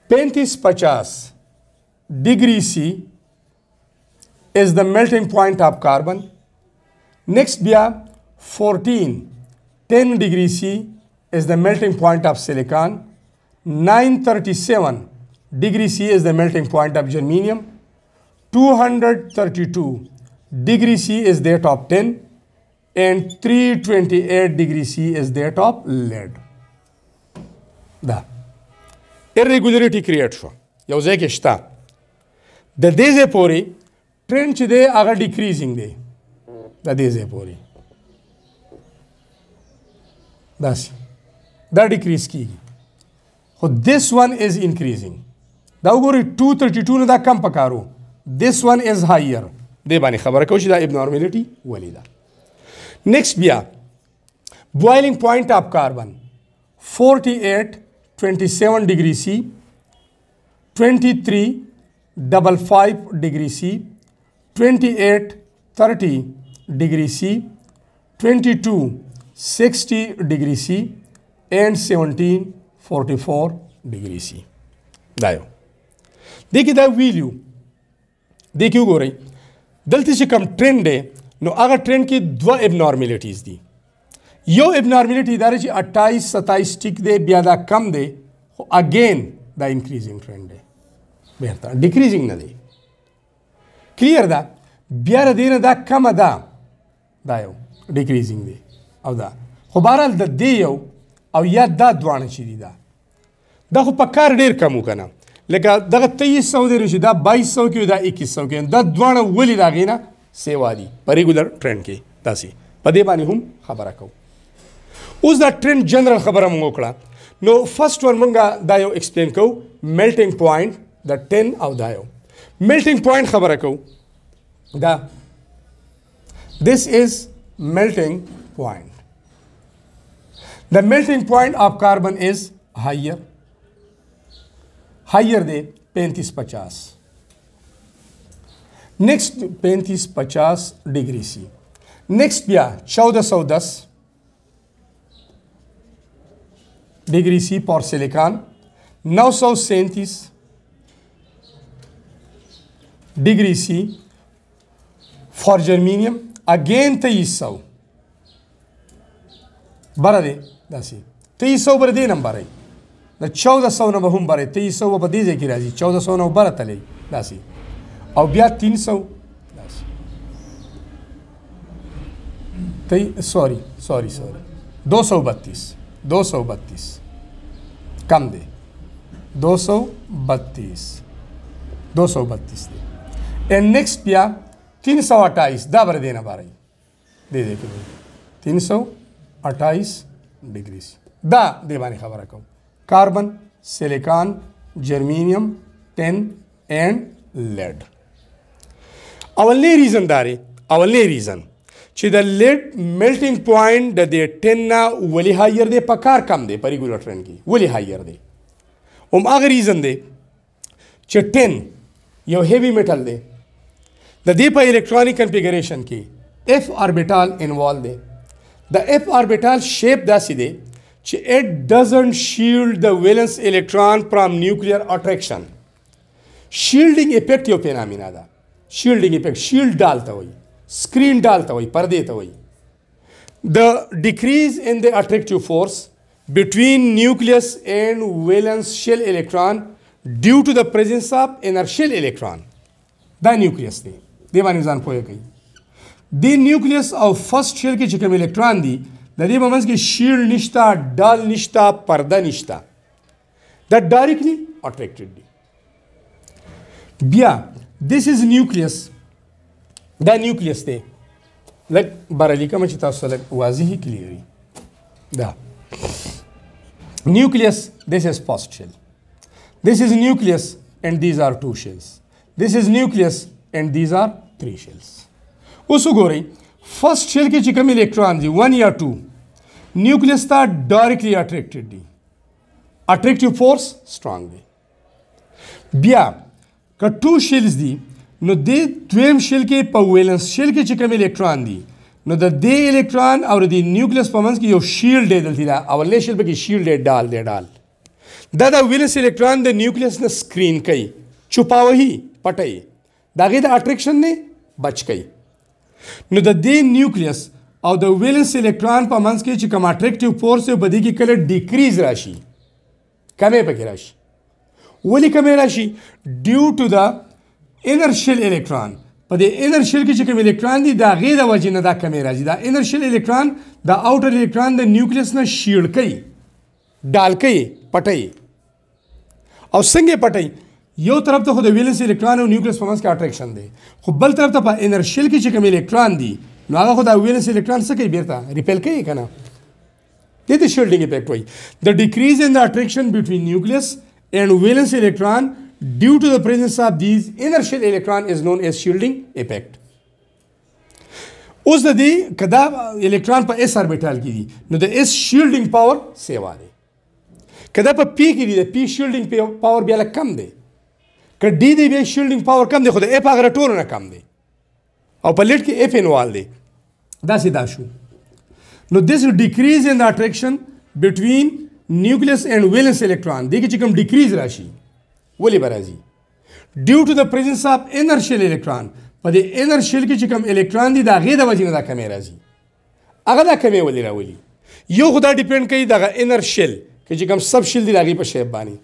35-50 degree C is the melting point of carbon. Next bia 10 degree C is the melting point of silicon. 937 degree C is the melting point of germanium. 232 degree C is that of tin, and 328 degree C is that of lead. دا irregularity create شو یو ځای کې شته. د دې ځای پورې ټرند چې دی هغه ډیکریزینګ دی، د دې ځای پورې داسې دا ډیکریز کیږي، خو this one is increasing. دا وګورئ 232 نه دا کم پکارو، this one is higher. دې باندې خبره کوو چې دا abnormality ولې ده. Next بیا boiling point of carbon 48-27 degree C, 23-55 degree C, 28-30 degree C, 22-60 degree C, and 17-44 degree C. دا یو دې کې دا ویلیو دې کې وګورئ دلته چې کوم ټرند دی نو هغه ټرند کې دوه ابنارملیټیز دي. یو ابنارملیټي دا چې 28-27 ټیک دی، بیا دا کم دی، خو اگین دا انکریزینګ ټرند دی، بیرته ډیکریزینګ نه دی. کلیر ده؟ بیا د دې نه دا کمه ده، دا یو ډیکریزینګ دی او دا، خو بهرحال د دې یو او یا دا دواړه چې دي دا خو په کار ډېر کم و که نه، لکه دغه 2300 دی چې دا 2200 کې دا 2100 کې، دا دواړه ولې د هغې نه سیوا دي په ریګولر ټرند کې. داسې په دې باندې هم خبره کوو. اوس دا ټرند جنرال خبره موږ وکړه، نو فرست ون موږ دا یو ایکسپلین کوو، میلټینګ پوینټ د 10 او دا یو میلټینګ پوینټ خبره کوو. دا this is melting point. The melting point of carbon is higher دی 35-50. Next 35-50 degree C. Next بیا 1410 degree C for silicon. 937 degree C for germanium. Again 2300 بره دی داسې 2300 بره دې نمبر دی، د 1400 نه به هم بره 2300 به دې ځای کې راځي، 1400 نه بره تللی داسې، او بیا 300 داسې سوري 232 کم دی، 232 دی. and next بیا 328 دا بره دې نه بره دې ځای کې 328 ډیګري سی. دا دې باندې خبره کوم، کاربن، سیلیکان، جرمینیم، ټین اینڈ لیډ. اولنی ریزن دا دی، اولنی ریزن چې د لیډ میلټینګ پوینټ د دې ټین نه ولې هایر دی، په کار کم دی په ریګولر ټرند کې ولې هایر دی؟ هم هغه ریزن دی چې ټین یو هیوی میټل دی، د دې په الیکټرانیک کنفیګریشن کې اف آربیټال انوالو دی. د اف آربیټال شیپ داسې دی چې it doesn't shield the valence electron from nuclear attraction. shielding effect یو فینامینا ده، shielding effect shield ډالته وایي، screen ډالته وایي، پردې ته وایي. the decrease in the attractive force between nucleus and valence shell electron due to the presence of inertial electron. دا نیوکلیس دی، دې باندې ځان پوهه کوي. دې نیوکلیس او فرست شیل کې چې کوم الکترون دي د دې په منځ کې شیلډ نشته، ډال نشته، پرده نشته، دا ډایرکټلی اټریکټډ دي. بیا دیس از نیوکلیس، دا نیوکلیس دی، لږ بره لیکم چې تاسو لږ واضحي کلیري. دا نیوکلیس، دیس از فرست شیل، دیس از نیوکلیس and these are 2 shells. This is nucleus and these are 3 shells. اوس وګورئ فرست شیل کې چې کوم الکترون دي 1 یا 2 نیوکلیس ته ډایرکټلی اټریکټډ دي، اټریکټیو فورس سټرانګ دی. بیا که 2 شیلز دي نو دې دویم شیل کې په ویلنس شیل کې چې کوم الکترون دي نو د دې الکترون او د نیوکلیس په منځ کې یو شیلډ دی دلته دا اولنی شیلډ پکې شیلډ دی ډال دی ډال دا د ویلنس الکترون د نیوکلیس نه سکرین کوي چپاوهي پټوي د هغې د اټریکشن نه بچ کوي نو د دې نیوکلیس او د ویلنس الکترون په منځ کې چې کوم اټریکټیو فورس دی په دې کې کله ډیکریز راشي کمې پکې راشي ولې کمې راشي ډیو ټو د انرشل الکترون په دې انرشل کې چې کوم الکترون دي د هغې د وجې نه دا کمې راځي دا انرشل الکترون د آوټر الکترون د نیوکلیس نه شیلډ کوي ډال کوي پټوي او څنګه پټوي یو طرف ته خو د ویلنس الکترون او نیوکلیس په منځ کې اټریکشن دی خو بل طرف ته په انرشل کې چې کوم الکترون دي نو هغه خو د ویلنس الکترون څه کوي بیرته ریپیل کوي که نه دې ته شیلډینګ افیکټ وایي د ډیکریز ان د اټریکشن بټوین نیوکلیس اینڈ ویلنس الکترون due to the presence of these inertial electron is known as shielding effect. اوس د دې که دا الکترون په اس اربیټال کې دي نو د اس شیلډینګ پاور سیوا دی که دا په پی کې دي د پی شیلډینګ پاور بیا لږ کم دی که ډي دی بیا شیلډینګ پاور کم دی خو د اف هغه ټولو نه کم دی او په لیډ کې اف انوال دی داسې دا شو نو this decrease in the attraction between nucleus and valence electron دې کې چې کوم ډیکریز راشي ولې به راځي ډیو ټو د پریزنس اف انرشل الکترون په دې انرشل کې چې کوم الکترون دي د هغې د وجې نه دا کمې راځي هغه دا کمې ولې راولي یو خو دا ډیپینډ کوي دغه انرشل که چې کوم سب شیل دي د هغې په شیپ باندې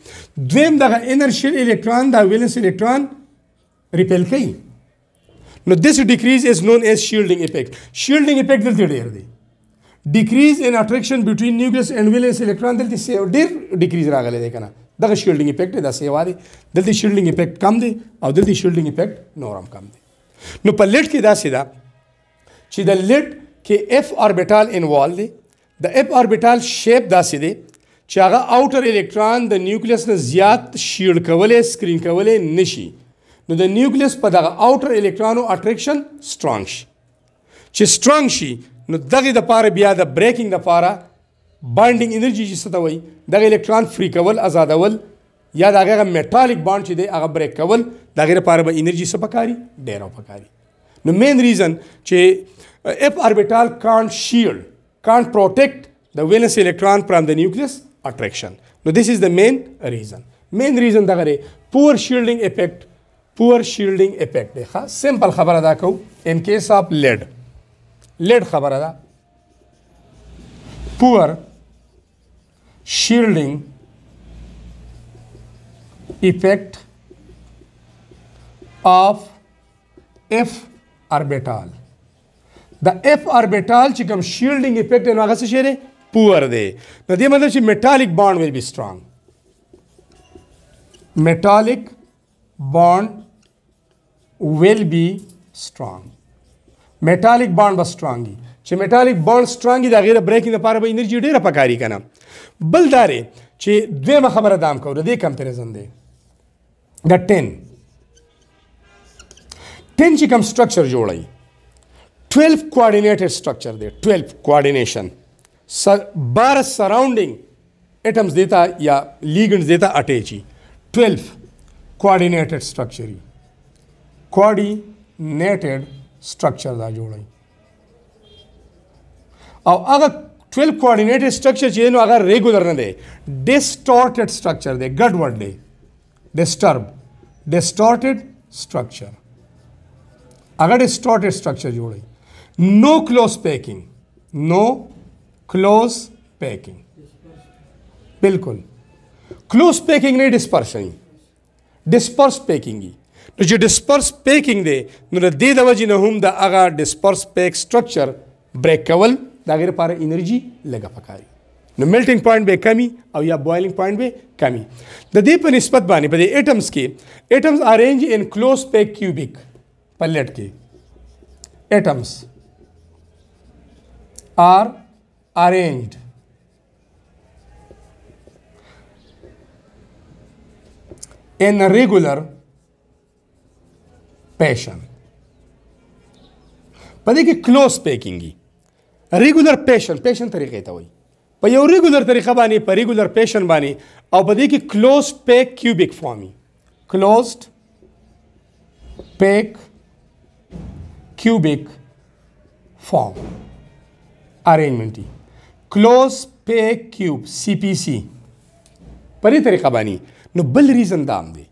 دویم دغه انرشل الکترون دا ویلنس الکترون ریپیل کوي نو this decrease is known as shielding effect shielding effect دلته ډېر دی decrease in attraction between nucleus and valence electron دلته ډېر decrease راغلی دی که نه دغه شیلډینګ افیکټ دی دا سیوا دی دلته شیلډینګ افیکټ کم دی او دلته شیلډینګ افیکټ نور هم کم دی نو په لیډ کې داسې ده چې د لیډ کې اف اربیټال انوالو دی د اف اربیټال شیپ داسې دی چې هغه آوټر الکترون د نیوکلیس نه زیات شیلډ کولی سکرین کولی نشي نو د نیوکلیس په دغه آوټر الکترونو اټریکشن سټرانګ شي چې سټرانګ شي نو دغې دپاره بیا د بریکینګ دپاره بانډینګ انرژي چې څه ته وایي دغه الکترون فری کول ازادول یا د هغه میټالیک بانډ چې دی هغه بریک کول د هغې لپاره به انرژي څه پکاري ډېره پکاري نو مین ریزن چې اف اربیټال کانټ شیلډ کانټ پروټیکټ د ویلنس الکترون فرام د نیوکلیس اټریکشن نو دس از د مین ریزن دغه دی پور شیلډینګ افیکټ دی ښه سمپل خبره دا کوو ان کیس آف لیډ خبره ده poor shielding effect of F orbital. The F orbital چې کوم shielding effect دی نو هغه څه شی دی poor دی نو دې مطلب چې metallic bond will be strong. Metallic bond will be strong. Metallic bond به strong وي چې میټالیک بانډ سټرانګ وي د هغې د بریکینګ لپاره به انرژي ډېره پکاري که نه بل دا دی چې دویمه خبره دا هم کوو د دې کمپیریزن دی د ټین چې کوم سټرکچر جوړوي 12 کوارډینیټډ سټرکچر دی 12 کوارډینیشن 12 سراؤنډینګ ایټمز دیتا یا لیګنډز دیتا اٹیچ وي 12 کوارډینیټډ سټرکچر وي کوارډینیټډ سټرکچر دا جوړوي او هغه 12 کوارډینیټډ سټرکچر چې دی نو هغه ریګولر نه دی ډسټورټډ سټرکچر دی ګډوډ دی ډسټورټډ سټرکچر هغه ډسټورټډ سټرکچر جوړوي نو کلوز پیکینګ بالکل کلوز پیکینګ نه ډسپرشن ډسپرس پیکینګ نو چې ډسپرس پیکینګ دی نو د دې د وجې نه هم د هغه ډسپرس پیک سټرکچر بریک کول د هغې لپاره انرژي لږه پکاري نو میلټینګ پوینټ به کمی او یا بوایلینګ پوینټ به کمی د دې په نسبت باندې په دې ایټمز کې ایټمز ارینج ان کلوز پیک کیوبیک په لیډ کې ایټمز آر ارینجډ in regular fashion. په دې کې کلوز پیکینګ ریګولر پیشن طریقې ته وایي په یو ریګولر طریقه باندې په ریګولر پیشن باندې او په دې کې کلوز پیک کیوبیک فارم وي کلوزډ پیک کیوبیک form arrangement close pack cube CPC پرې طریقه باندې نو بل ریزن دا هم دی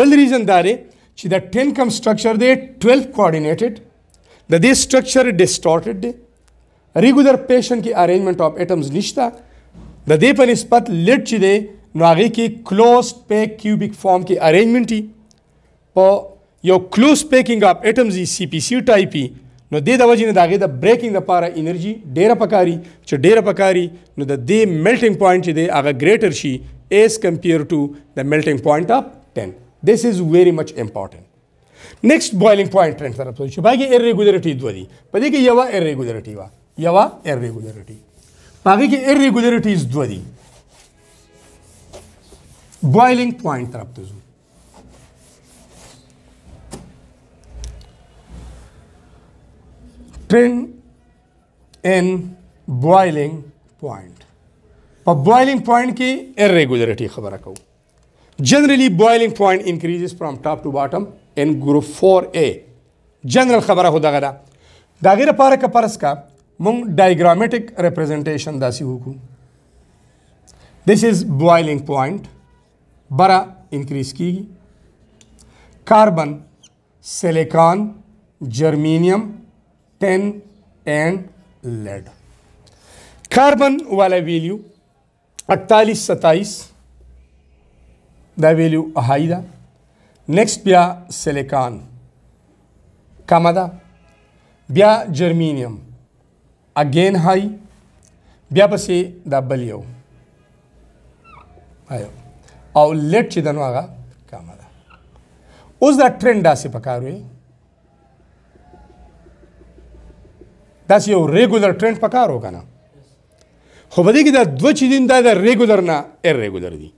بل ریزن دا دی چې دا 10 کم structure دی 12 coordinated د دې structure distorted دی regular pattern کې arrangement of atoms نشته د دې په نسبت lid چې دی نو هغې کې closed pack cubic form کې arrangement دی په یو close packing of atoms دی CPC type نو د دې د وجې نه د هغې د breaking لپاره انرژي ډېره پکاري چې ډېره پکاري نو د دې melting point چې دی هغه greater شي as compared to the melting point of 10. This is very much important. Next boiling point trend طرف ته چې باقي irregularity دوه دي په دې کې یوه irregularity وه یوه irregularity په هغې کې irregularities دوه دي boiling point طرف ته ځو trend in boiling point په boiling point کې irregularity خبره کوو generally boiling point increases from top to bottom in group 4A general خبره خو دغه ده د هغې لپاره که فرض کا مونږ diagrammatic representation داسې وکړو this is boiling point بره increase کیږي carbon silicon germanium tin and lead carbon والا ویلیو 48-27 دا ویلیو هائی دا نیکسٹ بیا سلیکان کم دا بیا جرمینیم اگین ہائی بیا پسی دا بلیو آیو او لیٹ چی دنو آگا کم دا اوز دا ٹرینڈ دا سی پکاروی دا سی یو ریگولر ٹرینڈ پکارو کنا خو په دې کې دا دوه چې دي دا د ریګولر نه irregular دي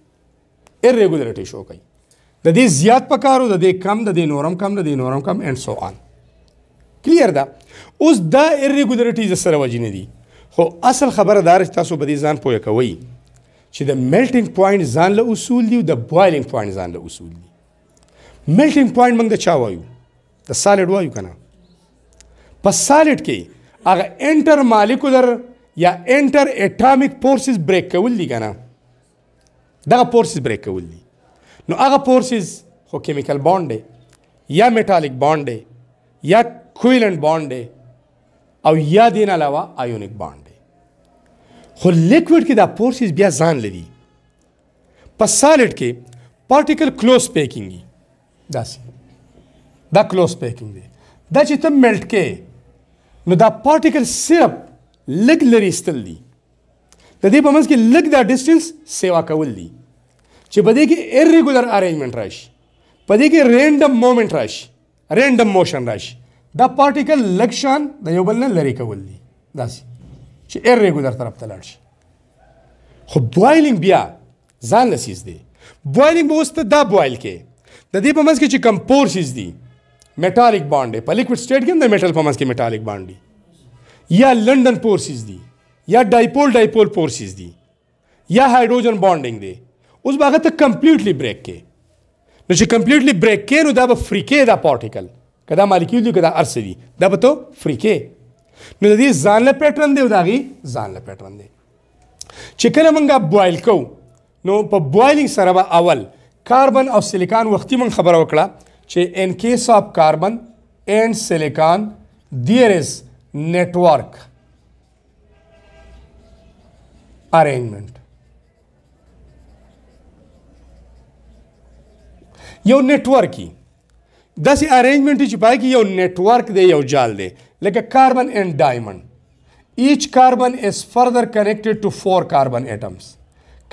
irregularity شو کوي د دې زیات پکارو د دې کم د دې نورم کم د دې نورم کم اینڈ سو آن کلیر ده اوس دا irregularities سره وجې نه دي خو اصل خبره دا چې تاسو به دې ځان پوه کوئ چې د melting point ځان له اصول دي او د boiling point ځان له اصول دي melting point موږ د چا وایو د سالډ وایو که نه په سالډ کې هغه انټر مالیکولر یا انټر اټامیک فورسز بریک کول دي که نه دغه فورسز بریک کول دي نو هغه فورسز خو کیمیکل بانډ دی یا میټالیک بانډ دی یا کویلنٹ بانډ دی او یا دین علاوه آیونیک بانډ دی خو لیکوډ کې دا فورسز بیا ځان لري په سالډ کې پارټیکل کلوز پیکینګ دي داسې دا کلوز پیکینګ دی دا چې ته میلټ کې نو دا پارټیکل صرف لږ لرې ایستل دي د دې په منځ کې لږ دا ډسټنس سیوا کول دي چې په دې کې irregular arrangement راشي په دې کې random movement راشي random motion راشي دا پارټیکل لږ شان د یو بل نه لرې کول دي داسې چې irregular طرف ته لاړ شي خو بوایلینګ بیا ځان له څیز دی بوایلینګ به اوس ته دا بوایل کې د دې په منځ کې چې کوم فورسز دي میټالیک بانډ دی په لیکوډ سټیټ کې هم د میټل په منځ کې میټالیک بانډ دی یا لندن فورسز دي یا ډایپول فورسز دي یا هایډروجن بانډینګ دی اوس به هغه ته کمپلیټلی بریک کې نو چې کمپلیټلی بریک کې نو دا به فری کې دا پارټیکل که دا مالیکیول دي که دا هر څه دي دا به ته فری کې نو د دې ځان له پیټرن دی او د هغې ځان له پیټرن دی چې کله موږ بوایل کوو نو په بوایلینګ سره به اول کاربن او سیلیکان وختي موږ خبره وکړه چې ان کیس آف کاربن اینڈ سیلیکان دیر از network arrangement یو network ای داسې arrangement چې پای کې یو network دی یو جال دی لکه carbon and diamond each carbon is further connected to 4 carbon atoms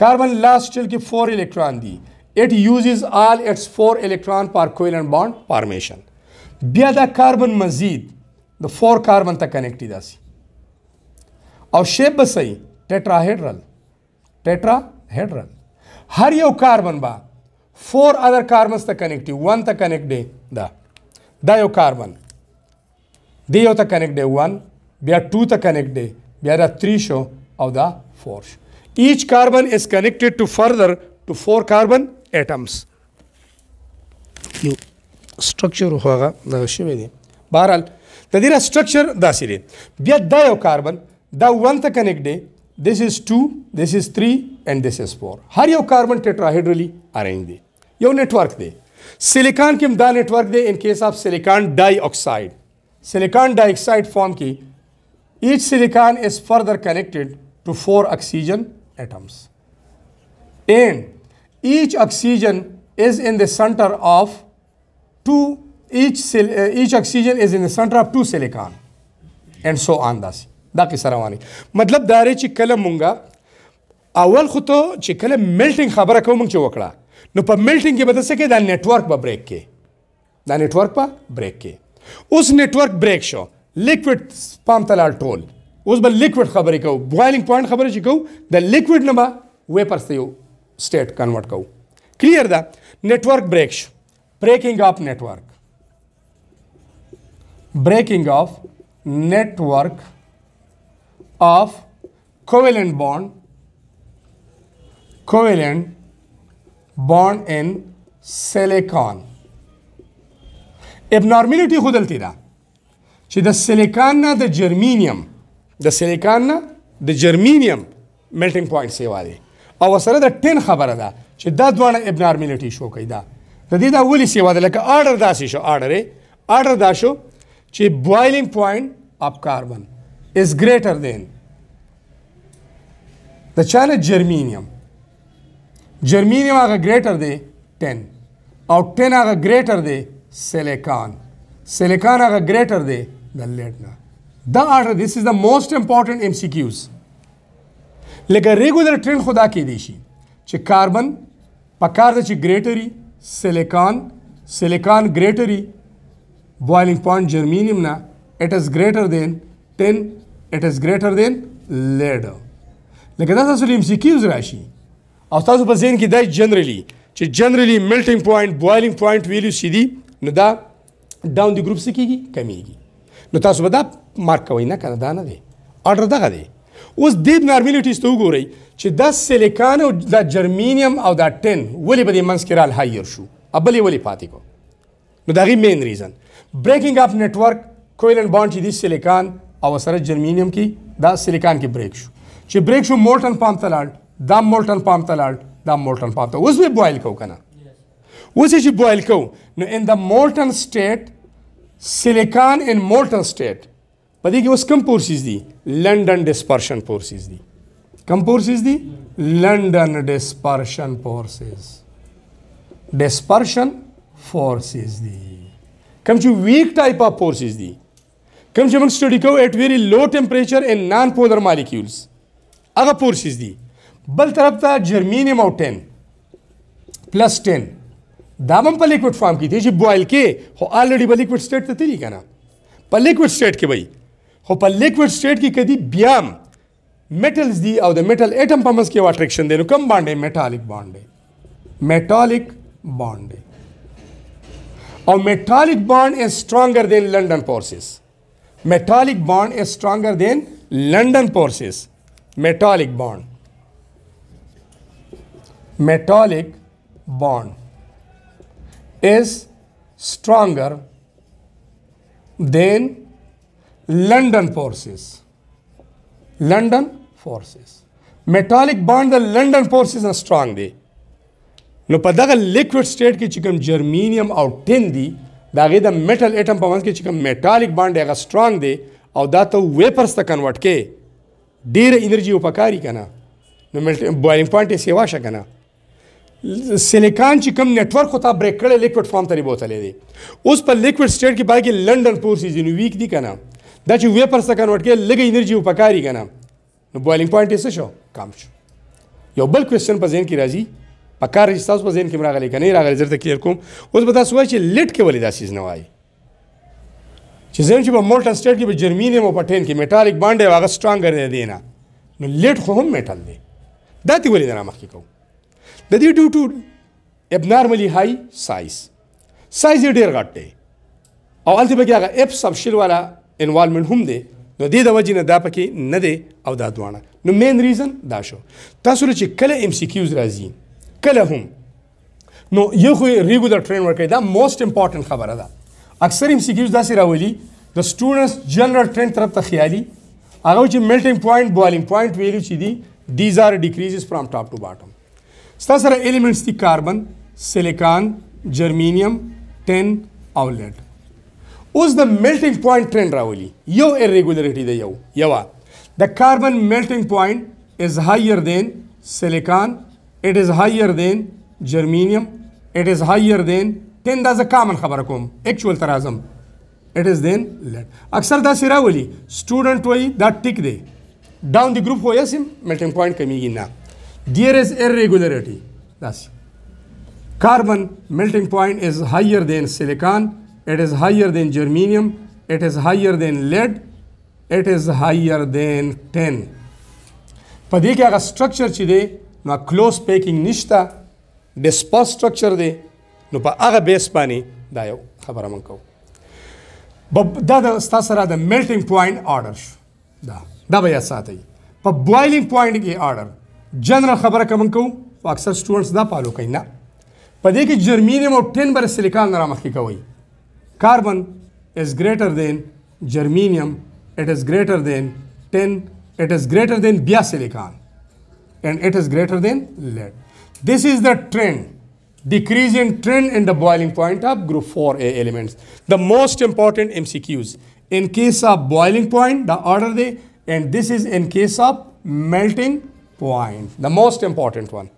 carbon last shell کې 4 electron دی it uses all its 4 electron per covalent bond formation بیا دا carbon مزید د 4 کاربن ته کنیکټ دي داسې او شیپ به صحیح ټیټراهیډرل هر یو کاربن به 4 ادر کاربنز ته کنیکټ دي 1 ته کنیکټ دی دا یو کاربن دی یو ته کنیکټ دی 1 بیا 2 ته کنیکټ دی بیا دا 3 شو او دا 4 شو each carbon is connected to further to 4 carbon atoms یو structure هغه دغه شوی دی بهرحال د دې سټرکچر داسې دی. بیا دا یو کاربن دا 1 ته کنیکټ دی. This is 2, this is 3 and this is 4. هر یو کاربن ټیټراهیډرلی ارینج دی. یو نیټورک دی. سیلیکان کې هم دا نیټورک دی. ان کیس آف سیلیکان ډای آکساید، سیلیکان ډای آکساید فارم کې each silicon is further connected to 4 oxygen atoms and each oxygen is in the center of each oxygen is in the center of 2 silicon and so on. دا قصه رواني. مطلب دا دی چې کله مونږه اول خو ته چې کله میلټینګ خبره کوو مونږ چې وکړه نو په میلټینګ کې به ته څه کې دا نیټورک به بریک کې، دا نیټورک به بریک کې. اوس نیټورک بریک شو، لیکوډ پام ته لاړ ټول. اوس به لیکوډ خبرې کوو، بوایلینګ پوینټ خبره چې کوو د لیکوډ نه به ویپرس ته یو سټیټ کنورټ کوو. کلیر ده؟ نیټورک بریک شو. breaking up network. Breaking of network of covalent bond in silicon. Abnormality خو دلته ده چې د سیلیکان نه د جرمینیم melting point سیوا دی او سره د 10 خبره ده چې دا دوانه abnormality شو کوي. دا د دې دا ولې سیوا ده لکه آرډر داسې شو. آرډر دا شو چې boiling point of carbon is greater than the chana germanium هغه greater دی 10 او 10 هغه greater دی silicon هغه greater دی the lead نه. دا order, this is the most important MCQs. لکه regular trend خدا کې دی شي چې کاربن پکار ده چې greater silicon greater boiling point germanium نه it is greater than 10, it is greater than lead. لکه دا تاسو MCQs راشي او تاسو په ذهن کې دا generally melting point boiling point ویلو سیدي نو دا down the group سکیږي کمیږي. نو تاسو به دا مارک کوئ نه کنه دا نه دی آرډر دغه دی. اوس دې نارملیټیز ته وګورئ چې دا سیلیکان او دا جرمینیم او دا 10 ولې به دې منځ کې رال هایر شو ابلې ولې پاتې کو. نو دا غي مین ریزن breaking up network covalent bond چې دی سیلیکان او سره جرمینیم کې دا سیلیکان کې بریک شو چې بریک شو مولټن پام ته لاړ دا مولټن پام ته لاړ دا مولټن پام ته. اوس به بوایل کو کنه اوس چې بوایل کو نو ان د مولټن سټیټ silicon in molten state په دې کې اوس کوم فورسز دي لندن ډسپرشن فورسز دي. کوم فورسز دي لندن ډسپرشن فورسز دي. کوم چې ویک ټایپ اف فورسز دي کوم چې موږ سټډي کوو ایٹ ویری لو ټمپریچر ان نان پولر مالیکولز هغه فورسز دي. بل طرف ته جرمینیم او 10 پلس 10 دا هم په لیکوډ فارم کې دی چې بوایل کې خو الریډي په لیکوډ سټیټ ته تللی کنه په لیکوډ سټیټ کې وای خو په لیکوډ سټیټ کې کدي بیا میټلز دي او د میټل اټم په منځ کې یو اټریکشن دی. نو کوم باند دی میټالیک باند دی او میټالیک باند از stronger than London forces. Metallic bond is stronger than London forces. Metallic bond is stronger than London forces. Metallic bond the London forces are strong دی. نو په دغه لیکوډ سټیټ کې چې کوم جرمینیم او 10 دی دا غي د میټل اټم په منځ کې چې کوم میټالیک باند هغه سترونګ دی او دا ته ویپرز ته کنورټ کې ډیره انرژي وپکاري کنه نو بوایلینګ پوینټ یې سیوا شه کنه. سیلیکان چې کوم نیټورک خو تا بریک کړی لیکوډ فارم ته بوتلې دی اوس په لیکوډ سټیټ کې باقي لندن فورسز نو ویک دي کنه دا چې ویپرز ته کنورټ کې لږه انرژي وپکاري کنه نو بوایلینګ پوینټ یې څه شو کم شو. یو بل کوېسچن په ذهن کې راځي پکار چې تاسو په ذهن کې راغلی که نه راغلی زه درته کلیر کوم. اوس به تاسو وایئ چې لیډ کې ولې دا څیز نه وایي چې زه چې په مولټن سټیټ کې به جرمینیم او په 10 کې میټالیک باند دی هغه سټرانګر دی نه نو لیډ خو هم میټل دی دا تی ولې نه مخکې کوو د دې ډیو ټو ابنارملی های سایز یې ډېر غټ دی او هلته پکې هغه اف سبشل والا انوالمنټ هم دی نو دې د وجې نه دا پکې نه دی او دا دواړه. نو مین ریزن دا شو تاسو له چې کله ام سی کیوز راځي کله هم نو یو خو ریګولر ټرین ورکوي دا موسټ امپورټنټ خبره ده. اکثر ام سی کیوز داسې راولي The students general trend طرف ته خیالي هغه چې melting point boiling point ویلو چې دي these are decreases from top to bottom. ستاسو سره elements دي carbon, silicon, germanium, tin او lead. اوس د melting point trend راولي یو irregularity دی یو the carbon melting point is higher than silicon, it is higher than germanium, it is higher than tin. دا ز common خبره کوم actual ترازم it is then lead. اکثر دا سراولي student وای دا ټیک دی down the group هو یسم melting point کمیږي نه. There is irregularity. That's carbon melting point is higher than silicon, it is higher than germanium, it is higher than lead, it is higher than tin. په دې کې هغه structure چې دی نو close packing نشته dispersed structure دی نو په هغه بیس باندې دا یو خبره من کوو. دا د ستاسو سره د melting point order شو دا به یاد ساتئ. په boiling point کې order جنرال خبره کوم کوو اکثر سټوډنټس دا فالو کوي نه په دې کې جرمینیم او ټین بر سیلیکان را مخکې کوي. کاربن is greater than germanium, it is greater than tin, it is greater than bia silicon, and it is greater than lead. This is the trend, decreasing trend in the boiling point of group 4A elements. The most important MCQs in case of boiling point the order they, and this is in case of melting point, the most important one.